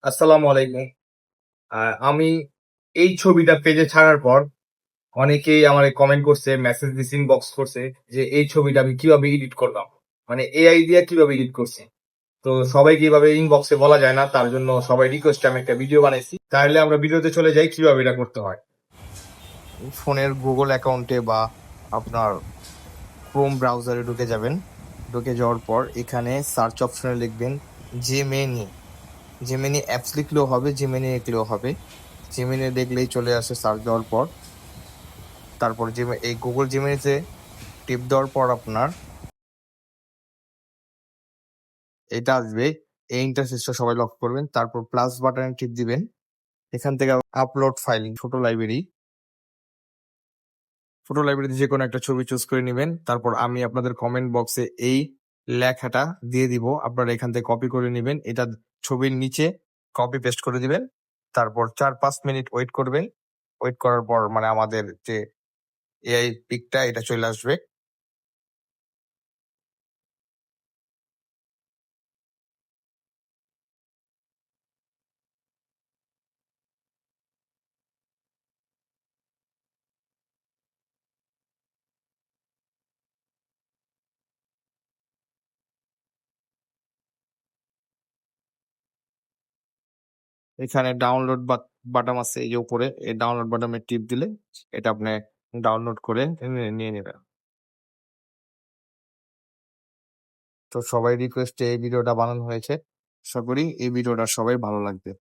আসসালামু আলাইকুম। আমি এই ছবিটা পেজে ছাড়ার পর অনেকেই আমারে কমেন্ট করছে, মেসেজ দিছে, ইনবক্স করছে যে এই ছবিটা আমি কিভাবে এডিট করলাম। মানে এআই দিয়ে কিভাবে এডিট করছি। তো সবাইকে এভাবে ইনবক্সে বলা যায় না। তার জন্য সবাই রিকোয়েস্টে আমি একটা ভিডিও বানাইছি। তাহলে আমরা ভিডিওতে চলে যাই কিভাবে এটা করতে হয়। ফোনের গুগল অ্যাকাউন্টে বা আপনার ক্রোম ব্রাউজারে ঢুকে যাবেন। ঢুকে যাওয়ার পর এখানে সার্চ অপশনে লিখবেন জেমিনি। জেমিনি অ্যাপস লিখলেও হবে, জেমিনি লিখলেও হবে। জেমিনি দেখলেই চলে আসে সার্চ দেওয়ার পর। তারপর এই গুগল জেমিনিতে টিপ দেওয়ার পর আপনার এটা আসবে। এই ইন্টারফেসটা সবাই লক করবেন। তারপর প্লাস বাটনে টিপ দিবেন। এখান থেকে আপলোড ফাইল, ছোট লাইব্রেরিতে যে কোনো একটা ছবি চুজ করে নিবেন। তারপর আমি আপনাদের কমেন্ট বক্সে এই লেখাটা দিয়ে দিব। আপনারা এখান থেকে কপি করে নিবেন। এটা ছবির নিচে কপি পেস্ট করে দিবেন। তারপর ৪-৫ মিনিট ওয়েট করবেন। ওয়েট করার পর মানে আমাদের যে এআই পিকটা এটা চলে আসবে। এখানে ডাউনলোড বাটন আছে এই যে উপরে, এই ডাউনলোড বাটনে টিপ দিলে এটা আপনি ডাউনলোড করে নিয়ে নেবেন। তো সবাই রিকোয়েস্টে এই ভিডিওটা বানানো হয়েছে। আশা করি এই ভিডিওটা সবাই ভালো লাগবে।